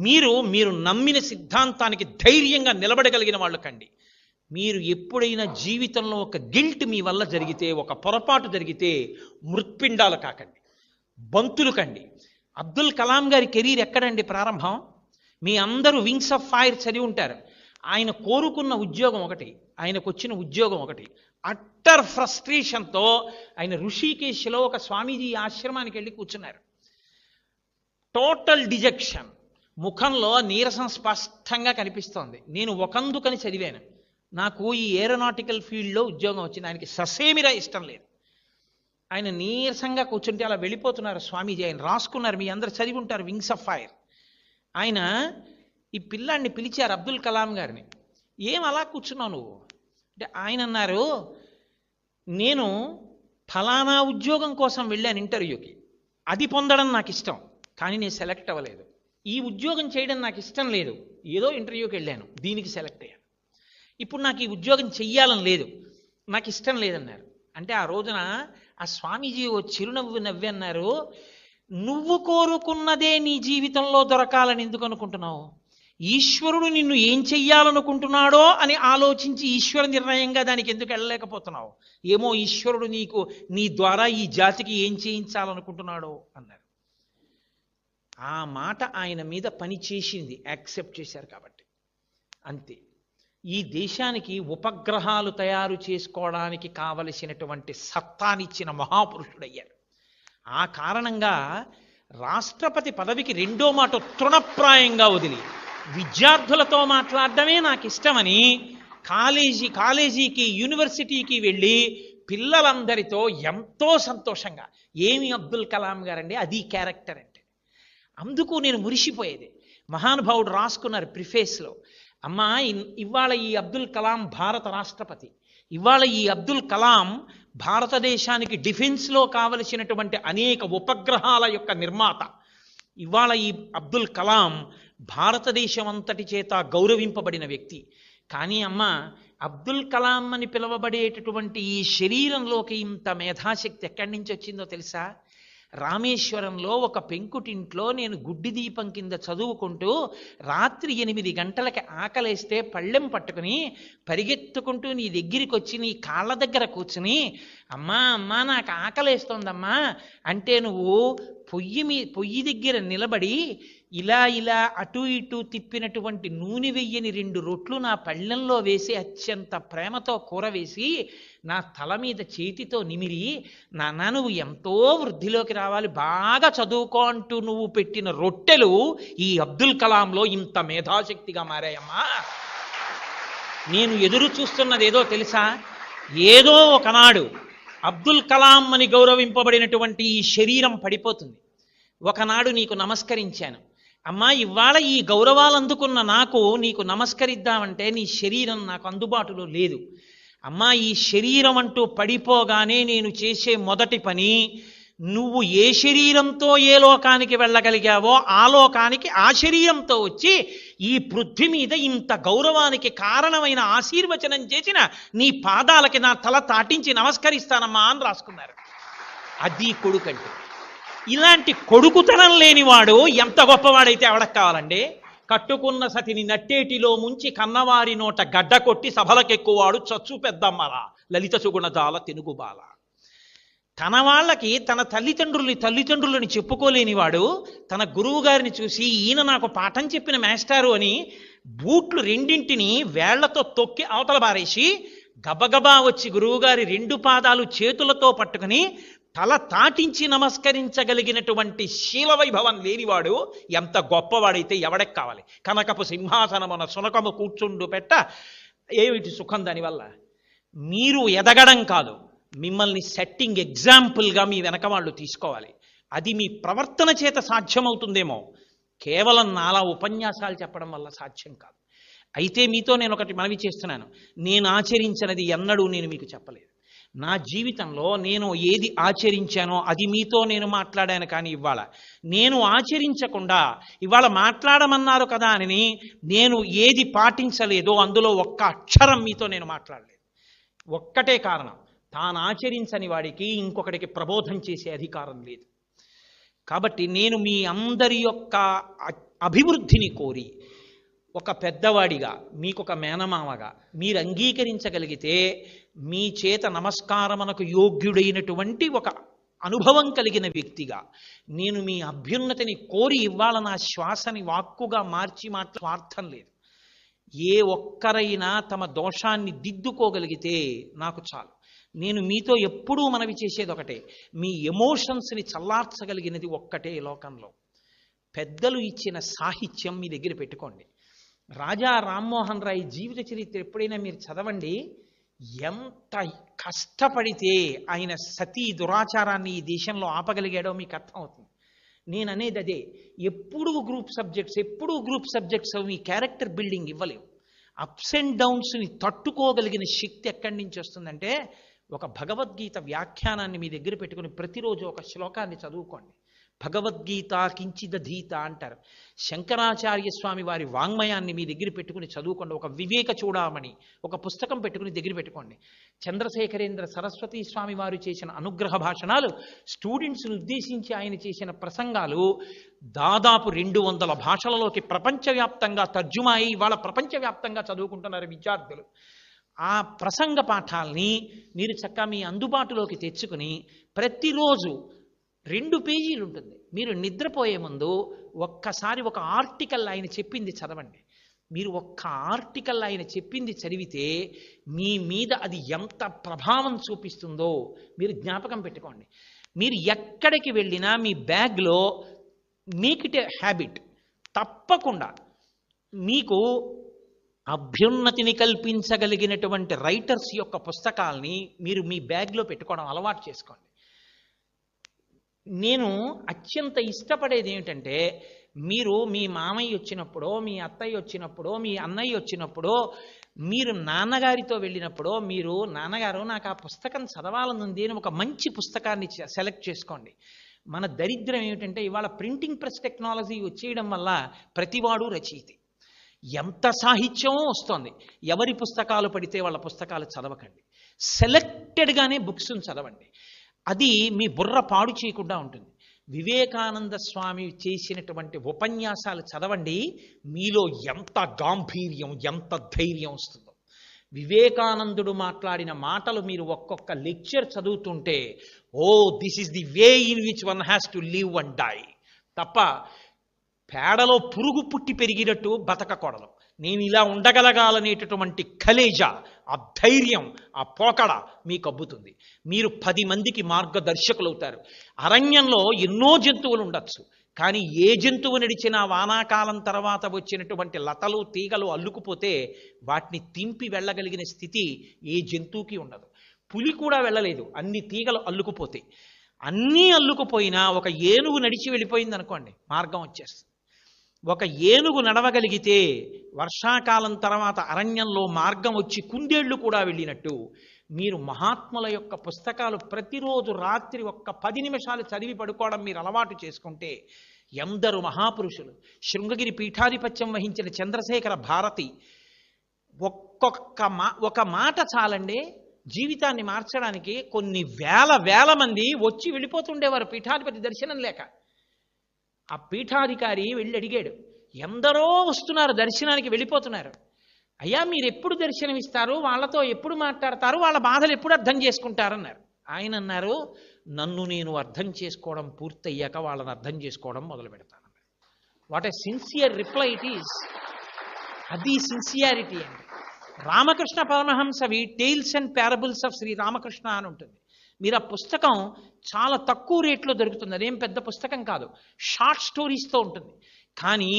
మీరు మీరు నమ్మిన సిద్ధాంతానికి ధైర్యంగా నిలబడగలిగిన వాళ్ళు కండి. మీరు ఎప్పుడైనా జీవితంలో ఒక గిల్ట్ మీ వల్ల జరిగితే, ఒక పొరపాటు జరిగితే మృత్పిండాలు కాకండి, బంతులు కండి. అబ్దుల్ కలాం గారి కెరీర్ ఎక్కడండి ప్రారంభం? మీ అందరూ వింగ్స్ ఆఫ్ ఫైర్ చదివి ఉంటారు. ఆయన కోరుకున్న ఉద్యోగం ఒకటి, ఆయనకు వచ్చిన ఉద్యోగం ఒకటి. అట్టర్ ఫ్రస్ట్రేషన్తో ఆయన ఋషికేశ్లో ఒక స్వామీజీ ఆశ్రమానికి వెళ్ళి కూర్చున్నారు. టోటల్ డిజెక్షన్, ముఖంలో నీరసం స్పష్టంగా కనిపిస్తోంది. నేను ఒకందుకని చదివాను, నాకు ఈ ఏరోనాటికల్ ఫీల్డ్లో ఉద్యోగం వచ్చింది. ఆయనకి ససేమిరా ఇష్టం లేదు. ఆయన నీరసంగా కూర్చుంటే అలా వెళ్ళిపోతున్నారు స్వామీజీ. ఆయన రాసుకున్నారు, మీ అందరు చదివి ఉంటారు, వింగ్స్ ఆఫ్ ఫైర్. ఆయన ఈ పిల్లాడిని పిలిచారు, అబ్దుల్ కలాం గారిని. ఏం అలా కూర్చున్నావు నువ్వు అంటే ఆయన అన్నారు, నేను ఫలానా ఉద్యోగం కోసం వెళ్ళాను ఇంటర్వ్యూకి, అది పొందడం నాకు ఇష్టం, కానీ నేను సెలెక్ట్ అవ్వలేదు. ఈ ఉద్యోగం చేయడం నాకు ఇష్టం లేదు, ఏదో ఇంటర్వ్యూకి వెళ్ళాను, దీనికి సెలెక్ట్ అయ్యాను. ఇప్పుడు నాకు ఈ ఉద్యోగం చెయ్యాలని లేదు, నాకు ఇష్టం లేదన్నారు. అంటే ఆ రోజున ఆ స్వామీజీ ఓ చిరునవ్వు నవ్వి అన్నారు, నువ్వు కోరుకున్నదే నీ జీవితంలో దొరకాలని ఎందుకు అనుకుంటున్నావు? ఈశ్వరుడు నిన్ను ఏం చెయ్యాలనుకుంటున్నాడో అని ఆలోచించి ఈశ్వర నిర్ణయంగా దానికి ఎందుకు వెళ్ళలేకపోతున్నావు? ఏమో ఈశ్వరుడు నీకు నీ ద్వారా ఈ జాతికి ఏం చేయించాలనుకుంటున్నాడో అన్నారు. ఆ మాట ఆయన మీద పని చేసింది, యాక్సెప్ట్ చేశారు కాబట్టి. అంతే. ఈ దేశానికి ఉపగ్రహాలు తయారు చేసుకోవడానికి కావలసినటువంటి సత్తానిచ్చిన మహాపురుషుడయ్యారు. ఆ కారణంగా రాష్ట్రపతి పదవికి రెండో మాట తృణప్రాయంగా వదిలి విద్యార్థులతో మాట్లాడడమే నాకు ఇష్టమని కాలేజీకి యూనివర్సిటీకి వెళ్ళి పిల్లలందరితో ఎంతో సంతోషంగా, ఏమి అబ్దుల్ కలాం గారండి, అది క్యారెక్టర్ అంటే. అందుకు నేను మురిసిపోయేది. మహానుభావుడు రాసుకున్నారు ప్రిఫేస్లో, అమ్మా ఇవాళ ఈ అబ్దుల్ కలాం భారత రాష్ట్రపతి, ఇవాళ ఈ అబ్దుల్ కలాం భారతదేశానికి డిఫెన్స్లో కావలసినటువంటి అనేక ఉపగ్రహాల యొక్క నిర్మాత. ఇవాళ ఈ అబ్దుల్ కలాం భారతదేశం అంతటి చేత గౌరవింపబడిన వ్యక్తి. కానీ అమ్మ, అబ్దుల్ కలాం అని పిలువబడేటటువంటి ఈ శరీరంలోకి ఇంత మేధాశక్తి ఎక్కడి నుంచి వచ్చిందో తెలుసా? రామేశ్వరంలో ఒక పెంకుటింట్లో నేను గుడ్డి దీపం కింద చదువుకుంటూ రాత్రి 8 గంటలకి ఆకలేస్తే పళ్ళెం పట్టుకుని పరిగెత్తుకుంటూ నీ దగ్గరికి వచ్చి నీ కాళ్ళ దగ్గర కూర్చుని, అమ్మా అమ్మా నాకు ఆకలేస్తోందమ్మా అంటే నువ్వు పొయ్యి దగ్గర నిలబడి ఇలా ఇలా అటు ఇటు తిప్పినటువంటి నూనె వెయ్యని 2 రొట్లు నా పళ్ళెంలో వేసి అత్యంత ప్రేమతో కూర వేసి నా తల మీద చేతితో నిమిరి, నాన్న నువ్వు ఎంతో వృద్ధిలోకి రావాలి, బాగా చదువుకో అంటూ నువ్వు పెట్టిన రొట్టెలు ఈ అబ్దుల్ కలాంలో ఇంత మేధాశక్తిగా మారాయమ్మా. నేను ఎదురు చూస్తున్నది ఏదో తెలుసా? ఏదో ఒకనాడు అబ్దుల్ కలాం అని గౌరవింపబడినటువంటి ఈ శరీరం పడిపోతుంది. ఒకనాడు నీకు నమస్కరించాను, అమ్మా ఇవాళ ఈ గౌరవాలు అందుకున్న నాకు నీకు నమస్కరిద్దామంటే నీ శరీరం నాకు అందుబాటులో లేదు. అమ్మా ఈ శరీరం అంటూ పడిపోగానే నేను చేసే మొదటి పని, నువ్వు ఏ శరీరంతో ఏ లోకానికి వెళ్ళగలిగావో ఆ లోకానికి ఆ శరీరంతో వచ్చి ఈ పృథ్వీ మీద ఇంత గౌరవానికి కారణమైన ఆశీర్వచనం చేసిన నీ పాదాలకి నా తల తాటించి నమస్కరిస్తానమ్మా అని రాసుకున్నారు. అది కొడుకంటే. ఇలాంటి కొడుకుతనం లేనివాడు ఎంత గొప్పవాడైతే ఎవడకు కావాలండి? కట్టుకున్న సతిని నట్టేటిలో ముంచి కన్నవారి నోట గడ్డ కొట్టి సభలకెక్కువాడు చచ్చు పెద్దమ్మరా లలిత సుగుణజాల తెనుగుబాల. తన వాళ్ళకి తన తల్లిదండ్రులని చెప్పుకోలేనివాడు తన గురువు గారిని చూసి, ఈయన నాకు పాఠం చెప్పిన మాస్టారు అని బూట్లు 2 వేళ్లతో తొక్కి అవతల బారేసి గబగబా వచ్చి గురువుగారి 2 పాదాలు చేతులతో పట్టుకుని తల తాటించి నమస్కరించగలిగినటువంటి శీలవైభవం లేనివాడు ఎంత గొప్పవాడైతే ఎవడకి కావాలి? కనకపు సింహాసనమున సునకము కూర్చుండు పెట్ట ఏమిటి సుఖం దానివల్ల? మీరు ఎదగడం కాదు, మిమ్మల్ని సెట్టింగ్ ఎగ్జాంపుల్గా మీ వెనక వాళ్ళు తీసుకోవాలి. అది మీ ప్రవర్తన చేత సాధ్యమవుతుందేమో, కేవలం నాలా ఉపన్యాసాలు చెప్పడం వల్ల సాధ్యం కాదు. అయితే మీతో నేను ఒకటి మనవి చేస్తున్నాను, నేను ఆచరించినది ఎన్నడూ నేను మీకు చెప్పలేదు. నా జీవితంలో నేను ఏది ఆచరించానో అది మీతో నేను మాట్లాడాను. కానీ ఇవాళ నేను ఆచరించకుండా, ఇవాళ మాట్లాడమన్నారు కదా అని నేను ఏది పాటించలేదో అందులో ఒక్క అక్షరం మీతో నేను మాట్లాడలేదు. ఒక్కటే కారణం, తాను ఆచరించని వాడికి ఇంకొకటికి ప్రబోధం చేసే అధికారం లేదు. కాబట్టి నేను మీ అందరి యొక్క అభివృద్ధిని కోరి ఒక పెద్దవాడిగా, మీకొక మేనమామగా మీరు అంగీకరించగలిగితే మీ చేత నమస్కారమునకు యోగ్యుడైనటువంటి ఒక అనుభవం కలిగిన వ్యక్తిగా నేను మీ అభ్యున్నతిని కోరి ఇవ్వాల నా శ్వాసని వాక్కుగా మార్చి స్వార్థం లేదు. ఏ ఒక్కరైనా తమ దోషాన్ని దిద్దుకోగలిగితే నాకు చాలు. నేను మీతో ఎప్పుడూ మనవి చేసేది ఒకటే, మీ ఎమోషన్స్ని చల్లార్చగలిగినది ఒక్కటే లోకంలో. పెద్దలు ఇచ్చిన సాహిత్యం మీ దగ్గర పెట్టుకోండి. రాజా రామ్మోహన్ రాయ్ జీవిత చరిత్ర ఎప్పుడైనా మీరు చదవండి. ఎంత కష్టపడితే ఆయన సతీ దురాచారాన్ని ఈ దేశంలో ఆపగలిగాడో మీకు అర్థమవుతుంది. నేను అనేది అదే, ఎప్పుడూ గ్రూప్ సబ్జెక్ట్స్ మీ క్యారెక్టర్ బిల్డింగ్ ఇవ్వలేవు. అప్స్ అండ్ డౌన్స్ని తట్టుకోగలిగిన శక్తి ఎక్కడి నుంచి వస్తుందంటే, ఒక భగవద్గీత వ్యాఖ్యానాన్ని మీ దగ్గర పెట్టుకుని ప్రతిరోజు ఒక శ్లోకాన్ని చదువుకోండి. భగవద్గీత కించిదధీత అంటారు. శంకరాచార్య స్వామి వారి వాంగ్మయాన్ని మీ దగ్గర పెట్టుకుని చదువుకోండి. ఒక వివేక చూడామణి ఒక పుస్తకం పెట్టుకుని దగ్గర పెట్టుకోండి. చంద్రశేఖరేంద్ర సరస్వతి స్వామి వారు చేసిన అనుగ్రహ భాషణాలు, స్టూడెంట్స్ని ఉద్దేశించి ఆయన చేసిన ప్రసంగాలు దాదాపు 200 భాషలలోకి ప్రపంచవ్యాప్తంగా తర్జుమా అయి ఇవాళ ప్రపంచవ్యాప్తంగా చదువుకుంటున్నారు విద్యార్థులు. ఆ ప్రసంగ పాఠాలని మీరు చక్కగా మీ అందుబాటులోకి తెచ్చుకుని ప్రతిరోజు 2 పేజీలు ఉంటుంది. మీరు నిద్రపోయే ముందు ఒక్కసారి ఒక ఆర్టికల్ ఆయన చెప్పింది చదవండి. మీరు ఒక్క ఆర్టికల్ ఆయన చెప్పింది చదివితే మీ మీద అది ఎంత ప్రభావం చూపిస్తుందో మీరు జ్ఞాపకం పెట్టుకోండి. మీరు ఎక్కడికి వెళ్ళినా మీ బ్యాగ్లో మేక్ ఇట్ ఏ హ్యాబిట్. తప్పకుండా మీకు అభ్యున్నతిని కల్పించగలిగినటువంటి రైటర్స్ యొక్క పుస్తకాల్ని మీరు మీ బ్యాగ్లో పెట్టుకోవడం అలవాటు చేసుకోండి. నేను అత్యంత ఇష్టపడేది ఏమిటంటే, మీరు మీ మామయ్య వచ్చినప్పుడో, మీ అత్తయ్య వచ్చినప్పుడో, మీ అన్నయ్య వచ్చినప్పుడో, మీరు నాన్నగారితో వెళ్ళినప్పుడో, మీరు నాన్నగారు నాకు ఆ పుస్తకం చదవాలనుంది అని ఒక మంచి పుస్తకాన్ని సెలెక్ట్ చేసుకోండి. మన దరిద్రం ఏమిటంటే, ఇవాళ ప్రింటింగ్ ప్రెస్ టెక్నాలజీ వచ్చేయడం వల్ల ప్రతివాడు రచయితే. ఎంత సాహిత్యమో వస్తోంది. ఎవరి పుస్తకాలు పడితే వాళ్ళ పుస్తకాలు చదవకండి. సెలెక్టెడ్గానే బుక్స్ని చదవండి. అది మీ బుర్ర పాడు చేయకుండా ఉంటుంది. వివేకానంద స్వామి చేసినటువంటి ఉపన్యాసాలు చదవండి. మీలో ఎంత గాంభీర్యం, ఎంత ధైర్యం వస్తుందో. వివేకానందుడు మాట్లాడిన మాటలు మీరు ఒక్కొక్క లెక్చర్ చదువుతుంటే, oh this is the way in which one has to live and die తప్ప పేడలో పురుగు పుట్టి పెరిగినట్టు బతకకూడదు. నేను ఇలా ఉండగలగాలనేటటువంటి కలేజా, ఆ ధైర్యం, ఆ పోకడ మీకు అబ్బుతుంది. మీరు 10 మందికి మార్గదర్శకులు అవుతారు. అరణ్యంలో ఎన్నో జంతువులు ఉండొచ్చు, కానీ ఏ జంతువు నడిచినా వానాకాలం తర్వాత వచ్చినటువంటి లతలు తీగలు అల్లుకుపోతే వాటిని తింపి వెళ్ళగలిగిన స్థితి ఏ జంతువుకి ఉండదు. పులి కూడా వెళ్ళలేదు, అన్ని తీగలు అల్లుకుపోతే. అన్నీ అల్లుకుపోయినా ఒక ఏనుగు నడిచి వెళ్ళిపోయింది అనుకోండి, మార్గం వచ్చేస్తుంది. ఒక ఏనుగు నడవగలిగితే వర్షాకాలం తర్వాత అరణ్యంలో మార్గం వచ్చి కుందేళ్లు కూడా వెళ్ళినట్టు, మీరు మహాత్ముల యొక్క పుస్తకాలు ప్రతిరోజు రాత్రి ఒక్క 10 నిమిషాలు చదివి పడుకోవడం మీరు అలవాటు చేసుకుంటే, ఎందరు మహాపురుషులు, శృంగగిరి పీఠాధిపత్యం వహించిన చంద్రశేఖర భారతి, ఒక మాట చాలండి జీవితాన్ని మార్చడానికి. కొన్ని వేల మంది వచ్చి వెళ్ళిపోతుండేవారు పీఠాధిపతి దర్శనం లేక. ఆ పీఠాధికారి వెళ్ళి అడిగాడు, ఎందరో వస్తున్నారు దర్శనానికి, వెళ్ళిపోతున్నారు. అయ్యా మీరు ఎప్పుడు దర్శనమిస్తారు, వాళ్ళతో ఎప్పుడు మాట్లాడతారు, వాళ్ళ బాధలు ఎప్పుడు అర్థం చేసుకుంటారన్నారు. ఆయన అన్నారు, నన్ను నేను అర్థం చేసుకోవడం పూర్తయ్యాక వాళ్ళని అర్థం చేసుకోవడం మొదలు పెడతాను. What a sincere reply it is. అది సిన్సియారిటీ అండి. రామకృష్ణ పరమహంసవి tales and parables of Shri Ramakrishna అని ఉంటుంది. మీరు ఆ పుస్తకం చాలా తక్కువ రేట్లో దొరుకుతుంది. అదేం పెద్ద పుస్తకం కాదు, షార్ట్ స్టోరీస్తో ఉంటుంది. కానీ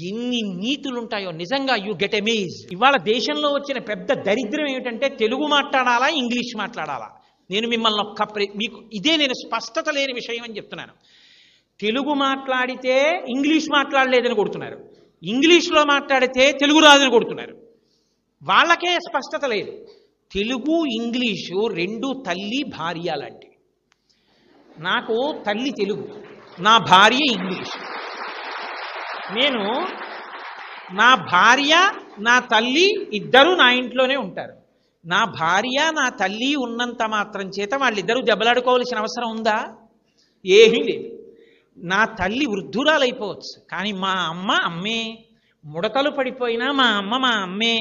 ఎన్ని నీతులు ఉంటాయో నిజంగా యూ గెట్ అమేజ్. ఇవాళ దేశంలో వచ్చిన పెద్ద దరిద్రం ఏమిటంటే, తెలుగు మాట్లాడాలా ఇంగ్లీష్ మాట్లాడాలా. నేను మిమ్మల్ని మీకు ఇదే నేను స్పష్టత లేని విషయం అని చెప్తున్నాను. తెలుగు మాట్లాడితే ఇంగ్లీష్ మాట్లాడలేదని కొడుతున్నారు, ఇంగ్లీష్లో మాట్లాడితే తెలుగు రాదని కొడుతున్నారు. వాళ్ళకే స్పష్టత లేదు. తెలుగు ఇంగ్లీషు 2 తల్లి భార్య లాంటివి. నాకు తల్లి తెలుగు, నా భార్య ఇంగ్లీష్. నేను నా భార్య నా తల్లి ఇద్దరు నా ఇంట్లోనే ఉంటారు. నా భార్య నా తల్లి ఉన్నంత మాత్రం చేత వాళ్ళిద్దరూ దెబ్బలాడుకోవాల్సిన అవసరం ఉందా? ఏమీ లేదు. నా తల్లి వృద్ధురాలైపోవచ్చు, కానీ మా అమ్మ అమ్మే. ముడతలు పడిపోయినా మా అమ్మ మా అమ్మే.